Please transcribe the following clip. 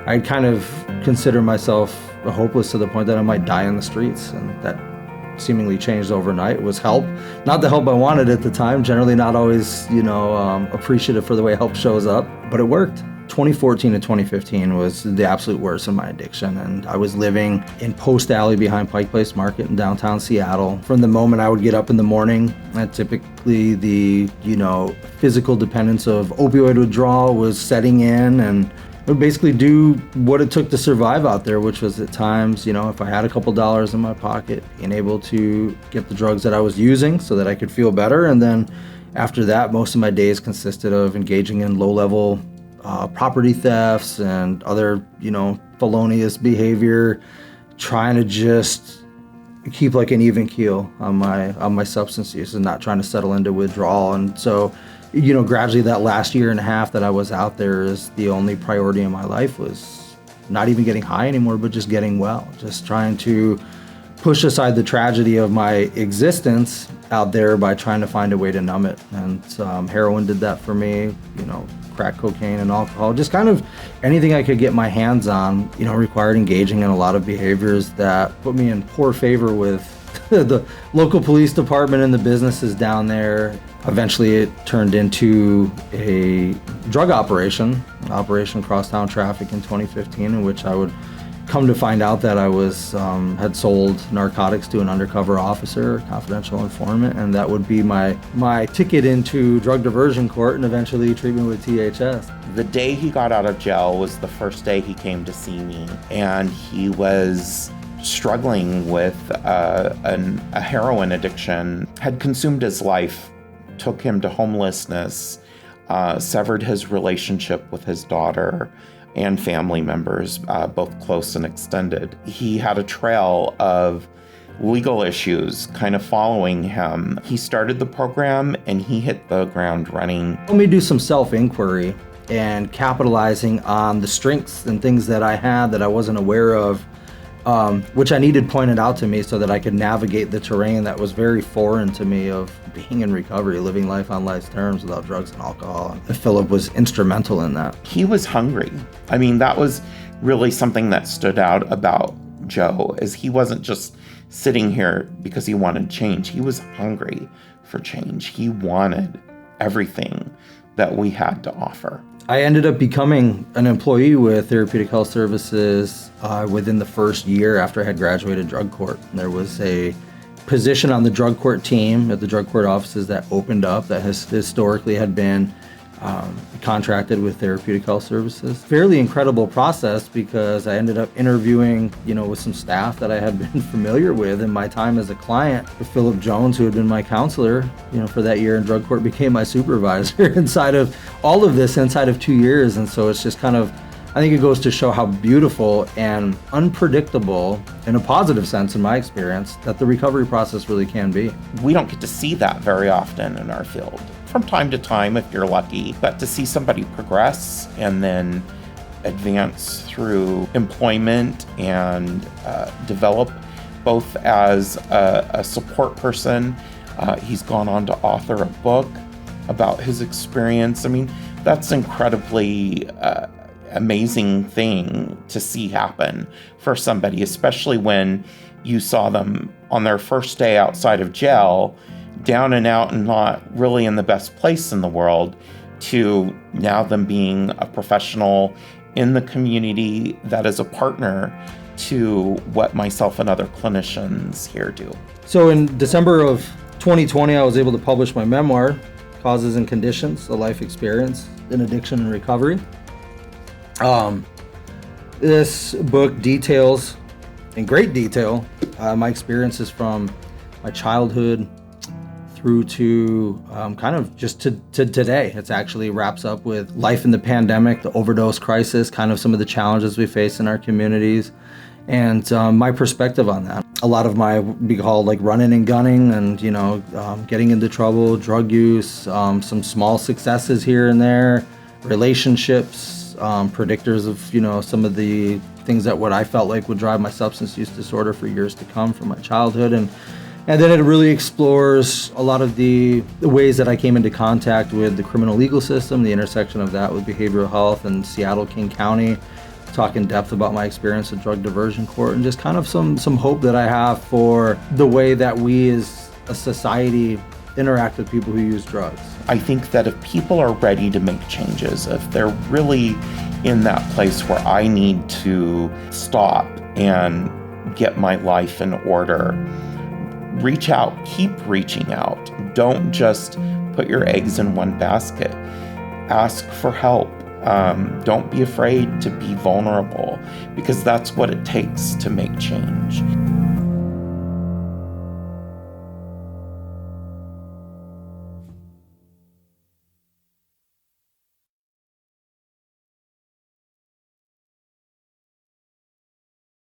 I kind of consider myself hopeless to the point that I might die in the streets, and that seemingly changed overnight. It was help, not the help I wanted at the time, generally not always, appreciative for the way help shows up, but it worked. 2014 to 2015 was the absolute worst of my addiction, and I was living in Post Alley behind Pike Place Market in downtown Seattle. From the moment I would get up in the morning, and typically the, physical dependence of opioid withdrawal was setting in, and I would basically do what it took to survive out there, which was at times, if I had a couple dollars in my pocket, being able to get the drugs that I was using so that I could feel better. And then after that, most of my days consisted of engaging in low-level property thefts and other, felonious behavior, trying to just keep like an even keel on my substance use and not trying to settle into withdrawal. And so, gradually that last year and a half that I was out there, is the only priority in my life was not even getting high anymore, but just getting well, just trying to push aside the tragedy of my existence out there by trying to find a way to numb it. And heroin did that for me, crack cocaine and alcohol, just kind of anything I could get my hands on, required engaging in a lot of behaviors that put me in poor favor with the local police department and the businesses down there. Eventually it turned into a drug operation crosstown traffic in 2015, in which I would come to find out that I was had sold narcotics to an undercover officer, confidential informant, and that would be my ticket into drug diversion court and eventually treatment with THS. The day he got out of jail was the first day he came to see me, and he was struggling with a heroin addiction, had consumed his life, took him to homelessness, severed his relationship with his daughter and family members, both close and extended. He had a trail of legal issues kind of following him. He started the program and he hit the ground running. Let me do some self-inquiry and capitalizing on the strengths and things that I had that I wasn't aware of, which I needed pointed out to me so that I could navigate the terrain that was very foreign to me of being in recovery, living life on life's terms without drugs and alcohol. And Philip was instrumental in that. He was hungry. I mean, that was really something that stood out about Joe, is he wasn't just sitting here because he wanted change. He was hungry for change. He wanted everything that we had to offer. I ended up becoming an employee with Therapeutic Health Services within the first year after I had graduated drug court. There was a position on the drug court team at the drug court offices that opened up that has historically had been contracted with Therapeutic Health Services. Fairly incredible process because I ended up interviewing, with some staff that I had been familiar with in my time as a client. Philip Jones, who had been my counselor, for that year in drug court, became my supervisor inside of all of this inside of 2 years. And so it's just kind of, I think it goes to show how beautiful and unpredictable, in a positive sense in my experience, that the recovery process really can be. We don't get to see that very often in our field. From time to time, if you're lucky, but to see somebody progress and then advance through employment and develop both as a support person. He's gone on to author a book about his experience. I mean, that's incredibly amazing thing to see happen for somebody, especially when you saw them on their first day outside of jail, down and out and not really in the best place in the world, to now them being a professional in the community that is a partner to what myself and other clinicians here do. So in December of 2020, I was able to publish my memoir, Causes and Conditions, A Life Experience in Addiction and Recovery. This book details, in great detail, my experiences from my childhood through to kind of just to today. It actually wraps up with life in the pandemic, the overdose crisis, kind of some of the challenges we face in our communities, and my perspective on that. A lot of my, we call like running and gunning and, getting into trouble, drug use, some small successes here and there, relationships, predictors of, some of the things that what I felt like would drive my substance use disorder for years to come from my childhood. And then it really explores a lot of the ways that I came into contact with the criminal legal system, the intersection of that with behavioral health in Seattle, King County, talk in depth about my experience at drug diversion court and just kind of some hope that I have for the way that we as a society interact with people who use drugs. I think that if people are ready to make changes, if they're really in that place where I need to stop and get my life in order, reach out, keep reaching out. Don't just put your eggs in one basket. Ask for help. Don't be afraid to be vulnerable, because that's what it takes to make change.